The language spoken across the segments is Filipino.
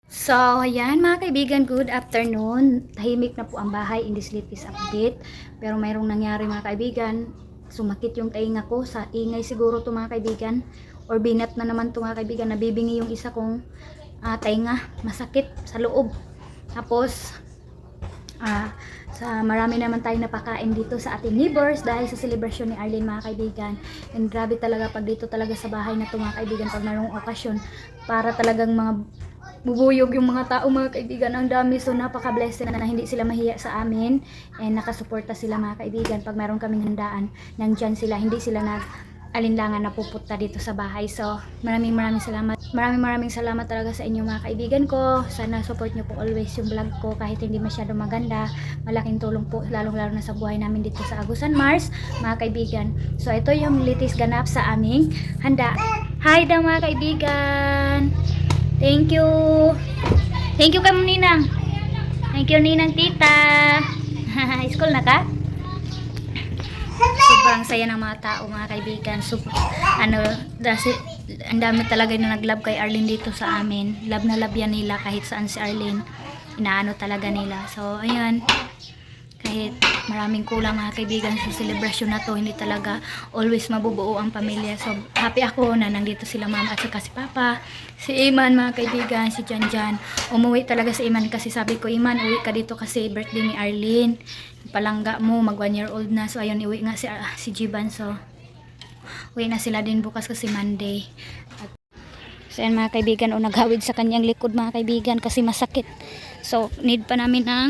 So, ayan mga kaibigan, good afternoon. Tahimik na po ang bahay in this latest update. Pero mayroong nangyari mga kaibigan. Sumakit yung tainga ko sa ingay siguro to mga kaibigan. Or binat na naman to mga kaibigan. Nabibingi yung isa kong tainga. Masakit sa loob. Tapos, ah, sa marami naman tayong napakain dito sa ating neighbors dahil sa celebration ni Arlene mga kaibigan. And grabe talaga pag dito talaga sa bahay na to mga kaibigan pag mayroong okasyon para talagang mga bubuyog yung mga tao mga kaibigan, ang dami. So napaka-blessed na hindi sila mahiya sa amin and nakasuporta sila mga kaibigan. Pag mayroon kaming handaan, nandyan sila, hindi sila nag alinlangan na pupunta dito sa bahay. So maraming salamat, maraming salamat talaga sa inyo mga kaibigan ko. Sana support nyo po always yung vlog ko kahit hindi masyado maganda. Malaking tulong po lalong lalo na sa buhay namin dito sa Agusan Mars mga kaibigan. So ito yung latest ganap sa aming handa. Hi daw mga kaibigan, thank you. Thank you kay Ninang. Thank you Ninang tita. School na ka? Sobrang saya ng mga tao mga kaibigan. Dasi, ang dami talaga na nag-love kay Arlene dito sa amin. Love na love yan nila kahit saan si Arlene. Inaano talaga nila. So ayan, kahit maraming kulang mga kaibigan sa celebration na to, hindi talaga always mabubuo ang pamilya. So happy ako na nandito sila mama at saka si papa, si Iman mga kaibigan, si Janjan. Umuwi talaga si Iman kasi sabi ko, Iman uwi ka dito kasi birthday ni Arlene, palangga mo, mag 1 year old na. So ayun, uwi nga si Jiban. So uwi na sila din bukas kasi Monday. So yan mga kaibigan, o naghawid sa kanyang likod mga kaibigan kasi masakit. So need pa namin ng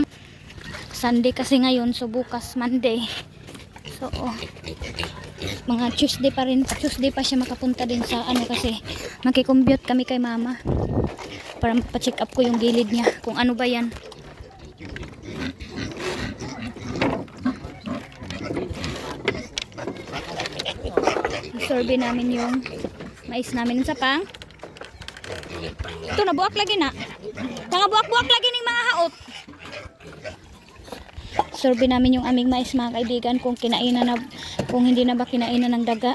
Sunday kasi ngayon, so bukas Monday. So mga Tuesday pa rin, Tuesday pa siya makapunta din sa kasi magki-compute kami kay mama para pa-check up ko yung gilid niya kung ano ba yan. Survey namin yung mais namin sa pang. Ito na buwak lagi na. Tanga buwak-buwak lagi ning mga haot. Survey namin yung aming mais mga kaibigan kung kinainan na, kung hindi na ba kinainan ng daga.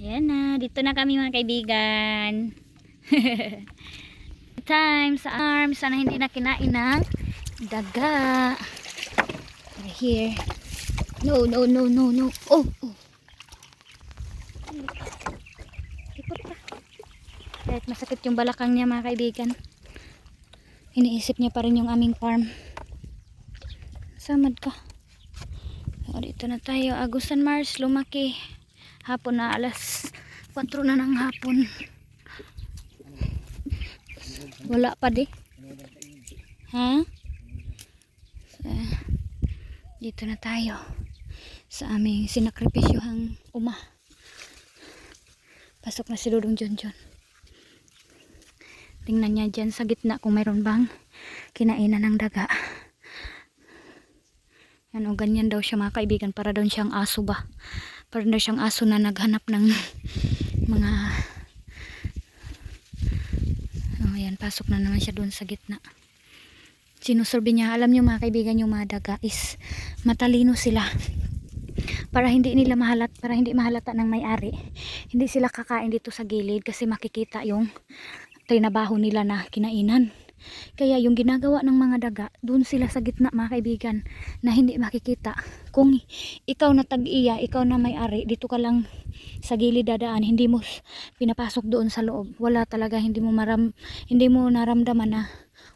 Ayan na, dito na kami mga kaibigan. Time sa arms, sana hindi na kinain ng daga. Here. No. Oh. Ikot ka. Kahit masakit yung balakang niya mga kaibigan, iniisip niya pa rin yung aming farm. Samad ka. O, dito na tayo. Agusan Mars, lumaki. Hapon na, alas 4 na ng hapon. Wala pa di. Ha? So, dito na tayo sa aming sinakripisyohang pasok na si Dudong Jonjon. Tingnan niya dyan sa gitna kung mayroon bang kinainan ng daga. Ano, ganyan daw siya mga kaibigan, para daw siyang aso ba, para daw siyang aso na naghanap ng mga ayan, pasok na naman siya doon sa gitna. Sinusurvey niya. Alam niyo mga kaibigan, yung mga daga is matalino sila, para hindi mahalata ng may-ari. Hindi sila kakain dito sa gilid kasi makikita yung trinabaho nila na kinainan. Kaya yung ginagawa ng mga daga, doon sila sa gitna mga kaibigan, na hindi makikita. Kung ikaw na tag-iya, ikaw na may-ari, dito ka lang sa gilid dadaan, hindi mo pinapasok doon sa loob. Wala talaga, hindi mo naramdaman na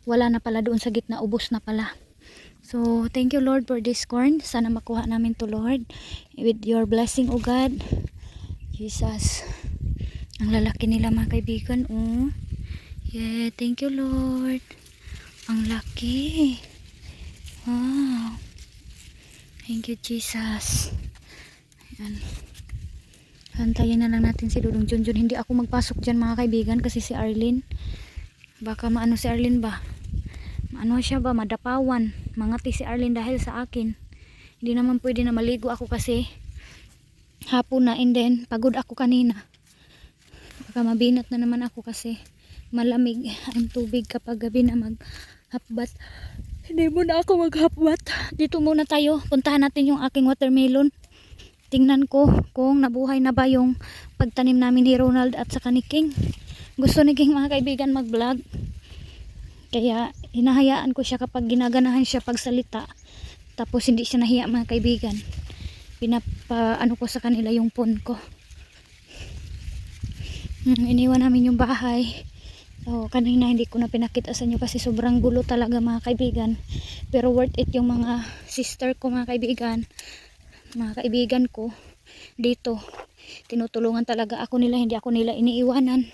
wala na pala doon sa gitna, ubos na pala. So, thank you Lord for this corn. Sana makuha namin to Lord. With your blessing, O God. Jesus. Ang lalaki nila mga kaibigan. Oh. Yeah, thank you Lord. Ang laki. Wow. Thank you Jesus. Ayan. Hantayin na lang natin si Dudong Jonjon. Hindi ako magpasok dyan mga kaibigan kasi si Arlene. Baka maano si Arlene ba? Ano siya ba, madapawan, mangati si Arlene dahil sa akin. Hindi naman pwede na maligo ako kasi hapon na, and then pagod ako kanina. Baka mabinat na naman ako kasi malamig ang tubig kapag gabi na maghapbat. Hindi muna ako maghapbat. Dito muna tayo, puntahan natin yung aking watermelon. Tingnan ko kung nabuhay na ba yung pagtanim namin ni Ronald at saka ni King. Gusto ni King mga kaibigan mag-vlog. Kaya hinahayaan ko siya kapag ginaganahan siya pagsalita. Tapos hindi siya nahiya mga kaibigan. Ano ko sa kanila yung phone ko. Iniwan namin yung bahay. So, kanina hindi ko na pinakita sa inyo kasi sobrang gulo talaga mga kaibigan. Pero worth it yung mga sister ko mga kaibigan ko dito. Tinutulungan talaga ako nila, hindi ako nila iniiwanan.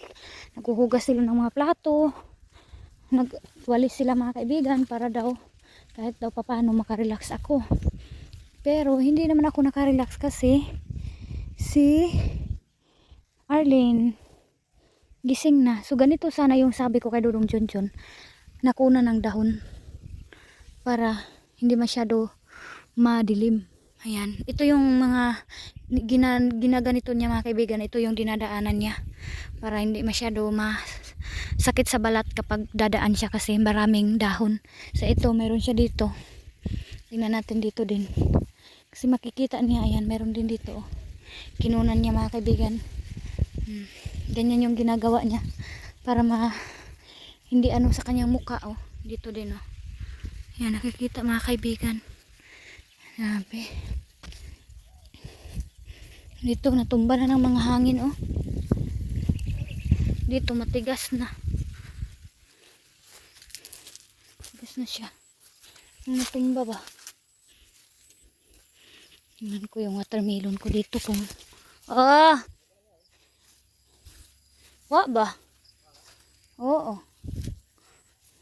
Naghuhugas sila ng mga plato. Nagwalis sila mga kaibigan para daw kahit daw papaano makarelax ako. Pero hindi naman ako nakarelax kasi si Arlene gising na. So ganito sana yung sabi ko kay Dudong Junjun. Nakuna ng dahon para hindi masyado madilim. Ayan. Ito yung mga ginaganito niya mga kaibigan. Ito yung dinadaanan niya para hindi masyado sakit sa balat kapag dadaan siya kasi maraming dahon. So ito meron siya dito. Tingnan natin dito din. Kasi makikita niya, ayan, meron din dito. Kinunan niya mga kaibigan. Ganyan yung ginagawa niya para hindi ano sa kanyang mukha, oh. Dito din, oh. Ayan, nakikita mga kaibigan. Sabi. Dito natumba na ng mga hangin, oh. Dito matigas na. Matigas na siya. Natumba ba? Tingnan ko yung watermelon ko dito kung wa ba? Oo.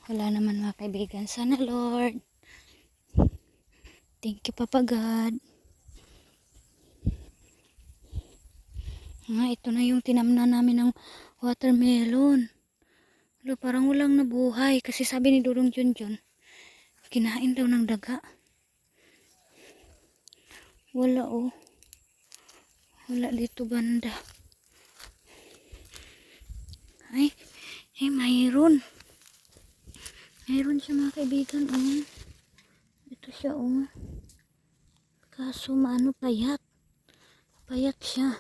Wala naman mga kaibigan. Sana Lord. Thank you Papa God. Ito na yung tinamnan namin ng watermelon. Parang walang nabuhay kasi sabi ni Dudong Junjun, kinain daw ng daga. Wala, oh. Wala dito banda. Ay, mayroon. Mayroon siya mga kaibigan, oh. Ito siya, oh. Kaso payat. Payat siya.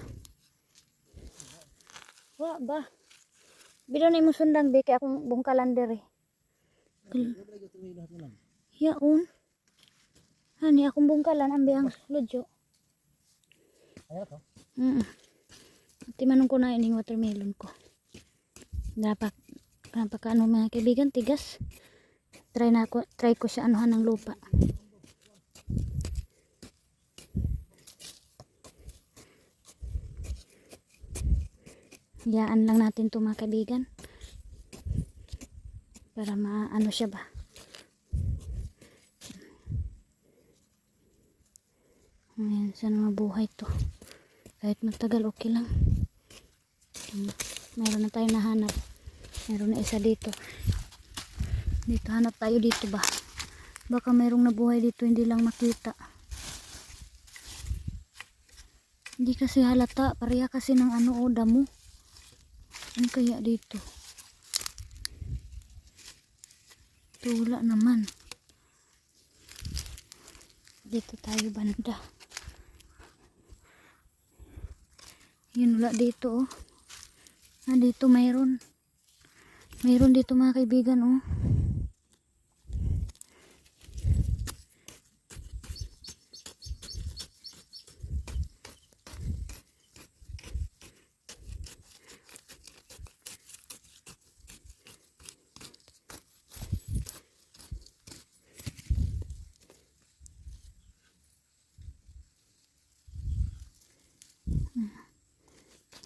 Wa ba? Bilo na mo sundang be kay akong bungkalan dere. Yaon. Hani akong bungkalan ambe ang lodyo. Ayo to. Timanong ko na ining watermelon ko. Dapat ano mga kaibigan, tigas. Try ko siya anuhan ng lupa. Hayaan lang natin to mga kaibigan. Para maano siya ba. Ayan, sana mabuhay to. Kahit matagal, okay lang. Meron na tayo nahanap. Meron na isa dito. Dito, hanap tayo dito ba? Baka mayroong nabuhay dito, hindi lang makita. Hindi kasi halata. Pareha kasi ng damo. Ano kaya dito? Ito wala naman. Dito tayo banda. Yun, wala dito, oh. Dito mayroon. Mayroon dito mga kaibigan, oh.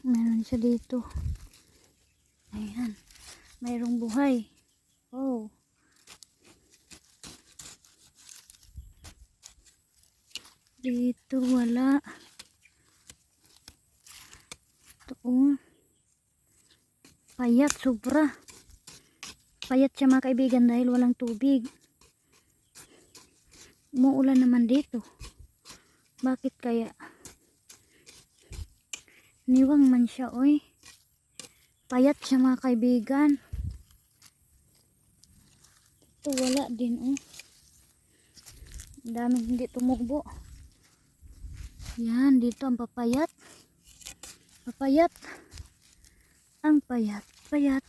Meron siya dito. Ayan. Mayroong buhay. Oh. Dito wala. Ito, oh. Payat, sobra. Payat siya mga kaibigan dahil walang tubig. Umuulan naman dito. Bakit kaya? Niwang man siya, oy. Payat siya mga kaibigan. Ito wala din, oh. Daming hindi tumubo. Yan, dito ang papayat. Papayat. Ang payat-payat.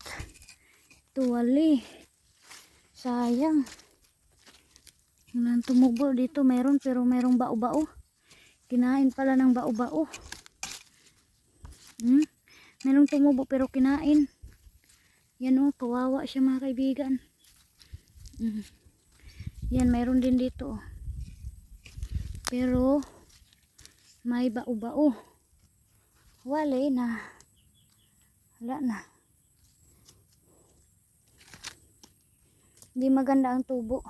Tuwali. Sayang. Walang tumubo dito. Meron pero merong bao-bao. Kinain pala ng bao-bao. Merong tumubo pero kinain. Yan o, kawawa siya mga kaibigan. Yan, mayroon din dito. Pero may bao-bao. Wala na. Wala na. Hindi maganda ang tubo.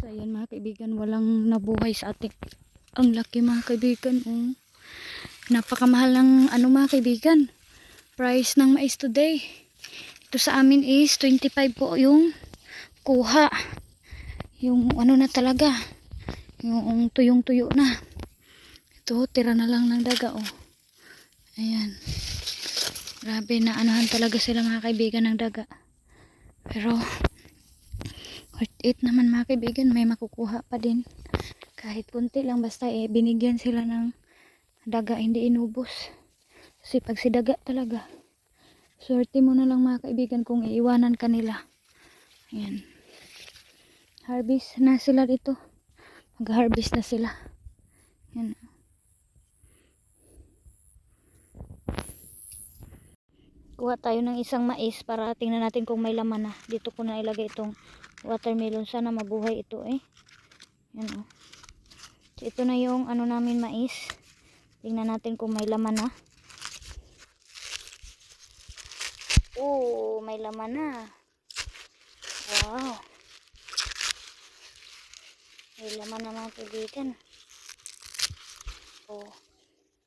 So ayan mga kaibigan, walang nabuhay sa ating. Ang laki mga kaibigan. Oh. Napakamahal ng ano mga kaibigan. Price ng mais today. Ito sa amin is 25 po yung kuha. Yung ano na talaga. Yung tuyong-tuyo na. Ito, tira na lang ng daga. Oh. Ayan. Grabe na anuhan talaga sila mga kaibigan ng daga. Pero worth it naman mga kaibigan, may makukuha pa din. Kahit kunti lang basta binigyan sila ng daga, hindi inubos. Kasi pag si daga talaga, swerte mo na lang mga kaibigan kung iiwanan ka nila. Ayan. Harvest na sila dito. Mag-harvest na sila. Ayan. Kuha tayo ng isang mais para tingnan natin kung may laman na. Dito ko na ilagay itong watermelon. Sana mabuhay ito eh. Yan o. So, ito na yung ano namin mais. Tingnan natin kung may laman na. Oh, may laman na. Wow. May laman na mga kaibigan. Oh.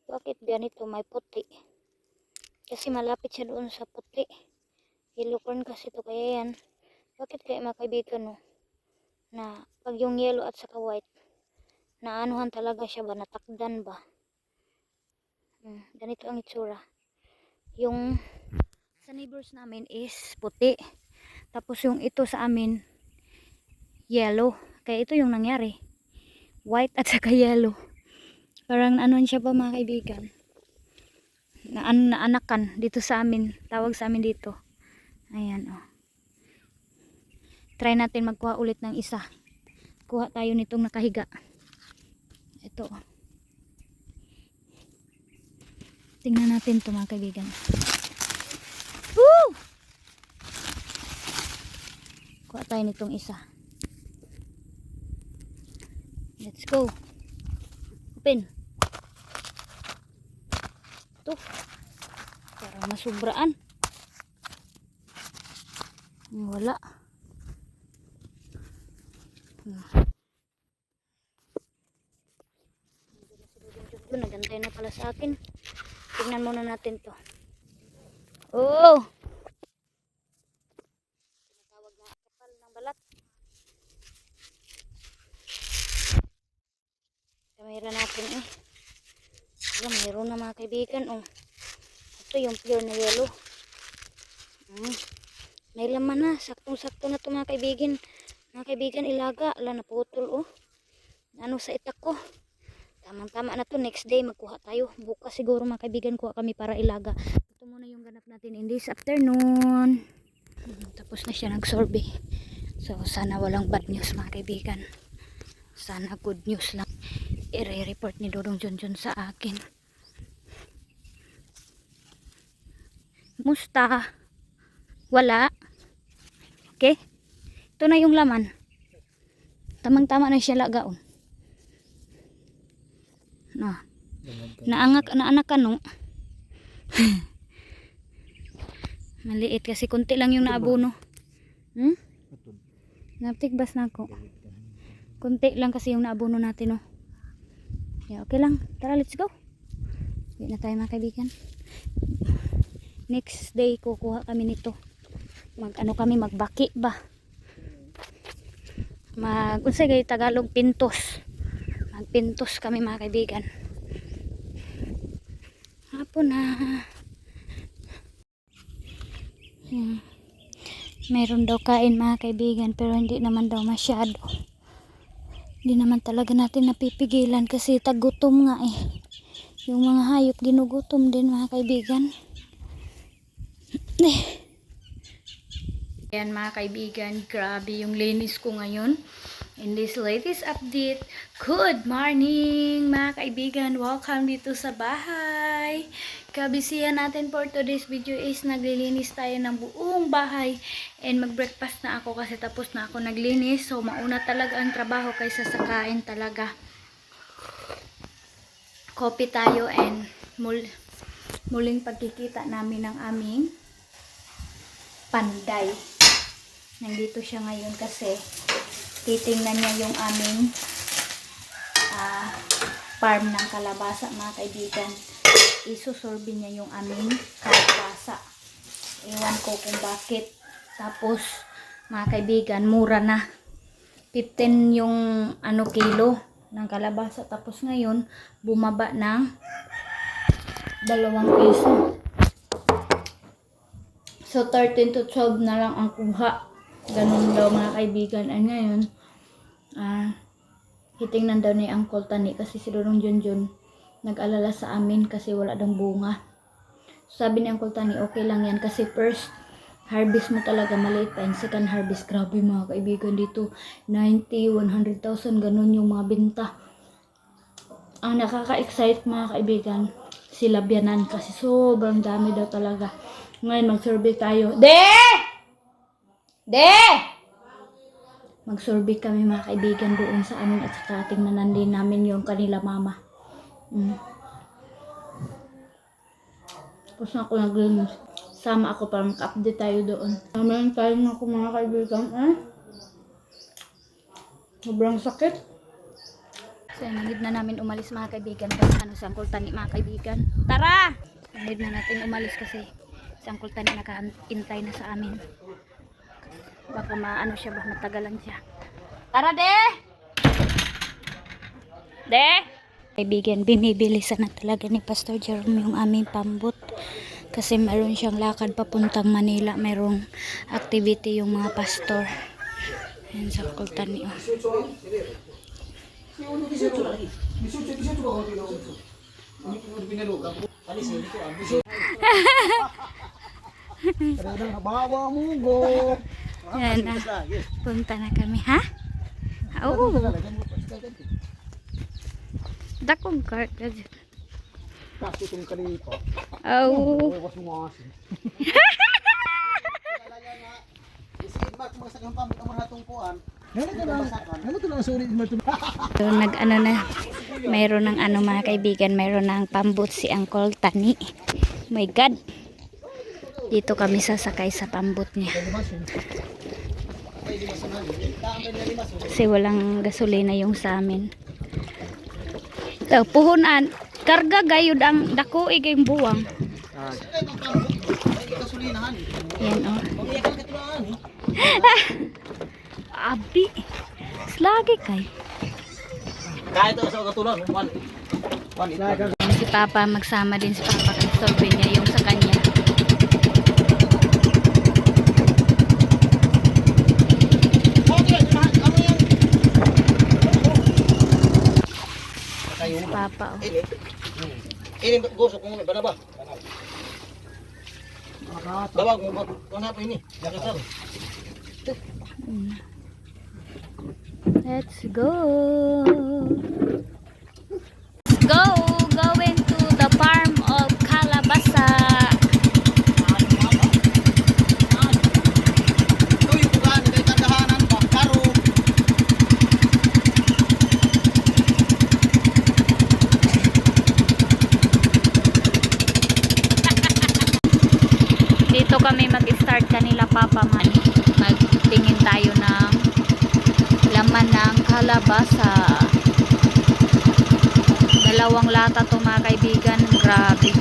Bakit ganito may puti? Kasi malapit siya doon sa puti. Yellow corn kasi ito, kaya yan. Bakit kaya mga kaibigan no? Na pag yung yellow at saka white, naanuhan talaga siya ba? Natakdan ba? Ganito ang itsura. Yung sa neighbors namin is puti. Tapos yung ito sa amin, yellow. Kaya ito yung nangyari. White at saka yellow. Parang anuhan siya ba mga kaibigan? Naanakan dito sa amin, tawag sa amin dito. Ayan oh. Try natin magkuha ulit ng isa. Kuha tayo nitong nakahiga. Ito oh. Tingnan natin ito mga kaibigan. Woo! Kuha tayo nitong isa. Let's go. Open. Ito. Para masubraan. Wala. Nagantay na pala sa akin. Tingnan muna natin to. Oh! Tinatawag na kapal ng balat. Kamera natin eh. Mayroon na mga kaibigan. Oh. Ito yung pure na yellow. May laman na. Saktong-sakto na ito mga kaibigan. Mga kaibigan, ilaga. Ala, naputol oh. Ano sa itak ko. Tamang-tama na to. Next day magkuha tayo. Bukas siguro mga kaibigan kuha kami para ilaga. Ito muna yung ganap natin in this afternoon. Tapos na siya nagsorbe. So sana walang bad news mga kaibigan. Sana good news lang. I-report ni Dodong Junjun sa akin. Musta? Wala? Okay? Ito na yung laman. Tamang-tama na siya lagaon. Na. Naanak ka no? Maliit kasi konti lang yung naabuno. Naptigbas na ako. Konti lang kasi yung naabuno natin no. Yeah, okay lang. Tara, let's go. Wait na tayo mga kaibigan. Next day kukuha kami nito. Magbaki ba? Unsay gay Tagalog, pintos. Magpintos kami mga kaibigan. Hapon na. Mayroon daw kain mga kaibigan pero hindi naman daw masyado. Hindi naman talaga natin napipigilan kasi tagutom nga eh. Yung mga hayop ginugutom din mga kaibigan. Yan mga kaibigan, grabe yung linis ko ngayon. In this latest update, good morning mga kaibigan, welcome dito sa bahay. Kabisihan natin for today's video is naglilinis tayo ng buong bahay and mag-breakfast na ako kasi tapos na ako naglinis. So mauna talaga ang trabaho kaysa sa kain talaga. Coffee tayo and muling pagkikita namin ng aming panday. Nandito siya ngayon kasi titingnan niya yung aming farm ng kalabasa mga kaibigan. Isusurbi niya yung aming kalabasa. Ewan ko kung bakit. Tapos mga kaibigan, mura na. 15 yung kilo ng kalabasa. Tapos ngayon, bumaba ng 2 piso. So 13 to 12 na lang ang kuha. Ganun daw mga kaibigan. Ay ngayon, hitingnan daw ni Uncle Tani kasi si Dorong Junjun nag-alala sa amin kasi wala daw bunga. Sabi ni Uncle Tani, okay lang yan kasi first harvest mo talaga maliit pa. And second harvest, grabe mga kaibigan dito. 90, 100,000, ganun yung mga binta. Ang nakaka-excite mga kaibigan, si Labyanan kasi sobrang dami daw talaga. Ngayon mag-survey tayo. Mag-survey kami mga kaibigan doon sa amin at saka tingnan din namin yung kanila mama. Tapos na ako naglinis. Sama ako para maka-update tayo doon. Naman tayo na ako mga kaibigan. Sobrang sakit. So nangid na namin umalis mga kaibigan. Kasi sa Uncle Tani mga kaibigan. Tara! Nangid na natin umalis kasi si Uncle Tani nakaintay na sa amin. Baka siya ba, matagalan siya. Tara, De! Kaibigan, binibilisan na talaga ni Pastor Jerome yung aming pambut. Kasi meron siyang lakad papuntang Manila. Merong activity yung mga pastor. Ayan sa Uncle Tani. Yan na. Punta na kami, ha? Oo. Dakong cart. Oo. So, mayroon ng mga kaibigan, mayroon ng pambut si Uncle Tani. Oh my God. Dito kami sasakay sa pambut niya. Kasi walang gasolina yung sa amin. So, puhunan. Karga gayud ang dako igay buwang. Yan o. Abi. Slagi kay. Si Papa, magsama din si Papa kay survey niya yung sa kanya. Si Papa o. Ini gosok mo na ba? Dawag mo ba? Ano pa ini? Let's go. Going to the farm of Kalabasa. Dito kami mag-start kanila Papa man. Magtingin tayo ng laman ng kalabasa. 2 lata to mga kaibigan. Grabe.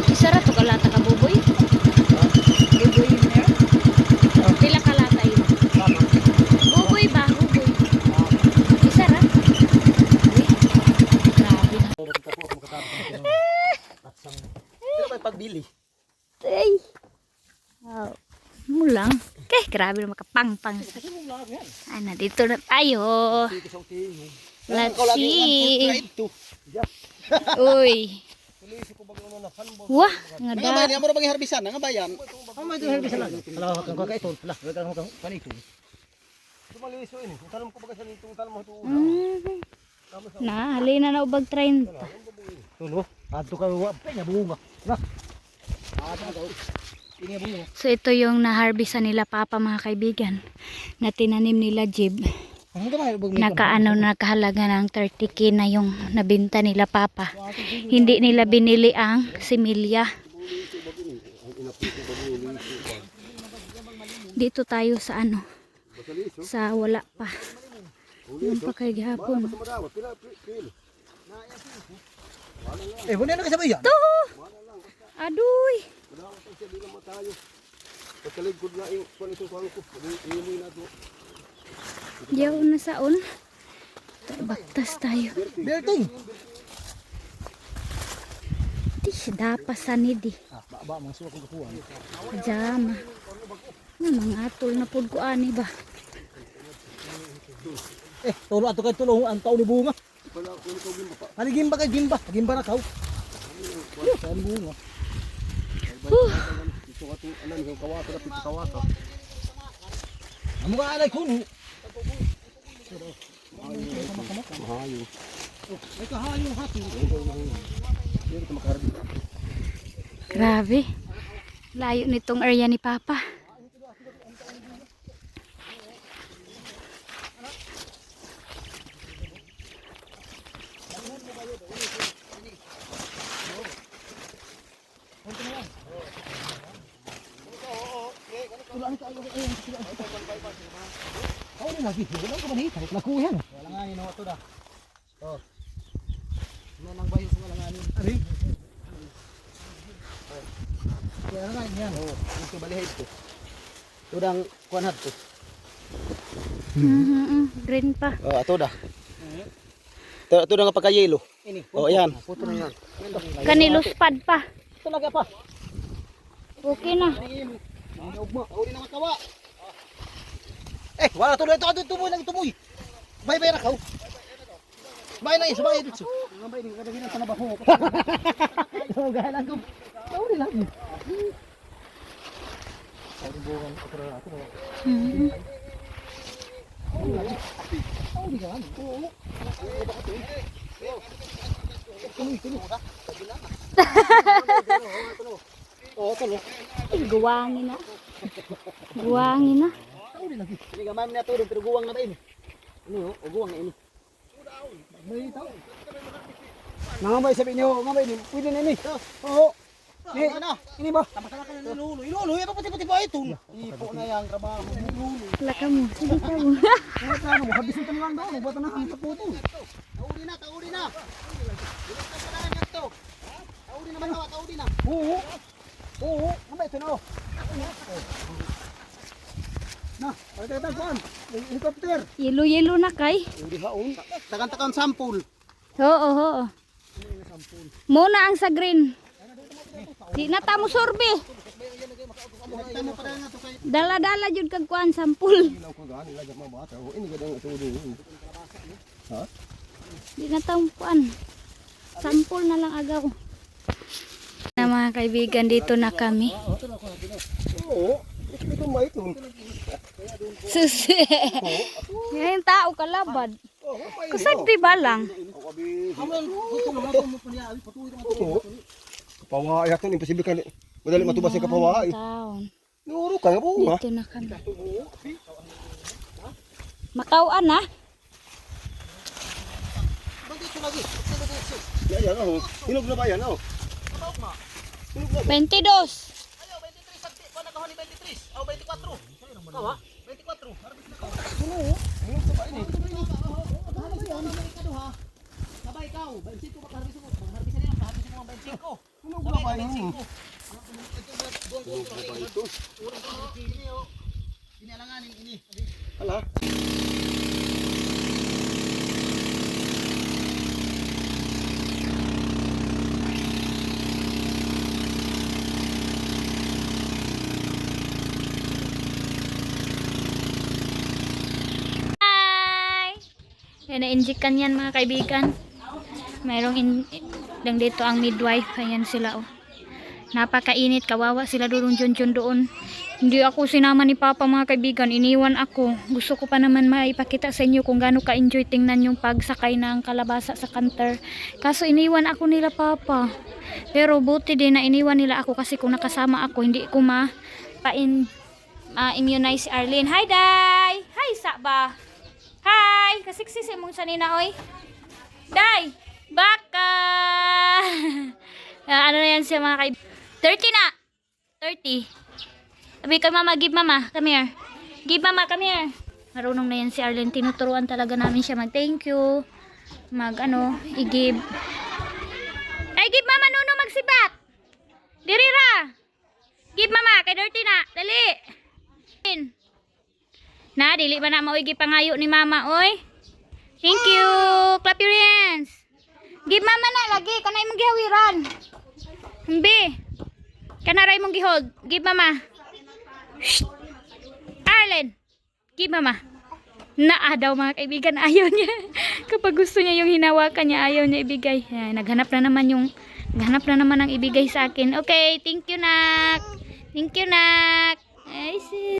Isara to ka lata ka buboy? Buboy yun there? Pila ka lata yun? Buboy ba? Buboy. Isara? Grabe. Pero may pagbili. Ay. Wow. Mulang. Okay, grabe na makapang-pang. Dito na tayo. Let's see. Uy. Wah, nga Nga bayan, da. amo ra bang harbisan, nga bayan. Amo ito harbisan lang. Ala kang kakaito, ala, kang kang panito. Dumaliso ini, tanong ko baga sa nitong talmo to. Na, halina na ubag 30. Tulo, adto ka wa pa nya bunga. Na. Daw. Ini bunga. So ito yung naharbisan nila papa mga kaibigan. Na tinanim nila Jib. Ang gamay bug Nakahalaga ng 30k na yung nabinta nila papa. Hindi nila binili ang similya. Dito tayo sa ano, sa wala pa. Yung pa kay gihapon. Eh, bunin na kasabay yan. To! Aduy! Pagkaligod na yung panito ko ko. Imoy na to. Diyaw na saon. Baktas tayo. Berting. Dapas sanidi. Ba masuk ko kuan. Jama. Nga mga atol na pud ko ani ba. Eh, tulo ato kay tulo ang taon ni bunga. Ani gimba kay gimba, gimba na kaw. Sa bunga. Ito ka to anan yung kawata na pito kawata. Amo ka alay kuno. Mahayo. Ay kahayo hati. Dito makarbi. Grabe. Layo nitong area ni Papa. Oh, ni lagi. Wala ko manita. Nakuyan. Wala nga ni to da. Oh. Nang bayo sa wala nga ni. Ari. Kaya nga yan. Oh, ito balihid ko. Tudang kuanhat to. Green pa. Oh, ato da. Ito nga pagka-yelo. Oh, yan. Puto na yan. Kanilos pad pa. Talaga pa. Okay na. Ugma, uli na matawa. Eh, wala tuloy ito, tumoy lang tumoy. Bay ra kaw. Bay na isa, bay dito. Nga bay din kada ginan sa nabaho. Oh, gahalan ko. Uli lang. Ay, buwan ako ra ako. Uli ka lang. Oo. Oh, tulo. Guwangin na. Guwangin na. Hindi ka mami na tulog, pero guwang na ba ini? Ano, o guwang na ini. May tao. Nangambay sabi niyo, ngambay ni, pwede na ini. Oo. Ni, ini ba? Tamasala ka na lulo. Ilulo, ito pati ba ito? Ipo na yang trabaho. Lulo. Laka mo. Sige ka mo. Ano plano mo? Habisin ka lang daw. Buwata na ang paputo. Tauri na, tauri na. Bilis ka na lang ito. Tauri na matawa, tauri na. Oo. Oo, ngambay ito na. Na, pagkita tagpuan. Helicopter. Yelo-yelo na kay. Hindi haon. Takan-takan sampul. Oo. Muna ang sa green. Di na ta mo sorbe. Dala-dala jud kag kuan sampul. Di na ta mo kuan. Sampul na lang agaw. Na mga kaibigan, dito na kami. Oo. Ito may ito. Susi. Ngayon tao kalabad. Kusagdi ba lang? Kapawa ay ato imposible kan. Madali matubas yung kapawa ay. Taon. Nuro ka nga bunga. Dito na kami. Makauan na. Bandito lagi. Yan oh. Hinog na ba yan oh? 22. Ayo 23 sakti. Paano ka ni 23? Oh 24. Kawa? 24. Harbis na ka. Suno. Hinog sa ba ini? Sabay ikaw, 25 ba harbis mo? Harbis na yan, harbis mo ang 25. Hinog na ba ini? Pinalanganin ini. Hala. Hi! Yan na-inject kan yan mga kaibigan. Mayroong lang dito ang midwife. Ayan sila oh. Napakainit, kawawa sila doon doon. Hindi ako sinama ni Papa mga kaibigan, iniwan ako. Gusto ko pa naman maipakita sa inyo kung gaano ka-enjoy tingnan yung pagsakay ng kalabasa sa canter. Kaso iniwan ako nila Papa. Pero buti din na iniwan nila ako kasi kung nakasama ako, hindi ko immunize si Arlene. Hi, Day! Hi, Saba! Hi! Kasiksis mong sanina, oy. Day! Baka! Ano na yan siya mga kaibigan? 30 na! 30. Sabi kay mama, give mama, come here. Give mama, come here. Marunong na yan si Arlene. Tinuturuan talaga namin siya mag thank you. I-give. Ay, give mama, Nuno, magsibat. Dirira. Give mama, kay dirty na. Dali. Na, dili ba na maoy gipangayo ni mama, oy? Thank you. Clap your hands. Give mama na, lagi. Kanay mong gihawiran. Humbi. Kanaray mong gihold. Give mama. Shh. Arlen. Give mama. Naa daw mga kaibigan. Ayaw niya. Kapag gusto niya yung hinawakan niya, ayaw niya ibigay. Ayan, naghanap na naman ang ibigay sa akin. Okay, thank you, nak. Thank you, nak. Ay, sis.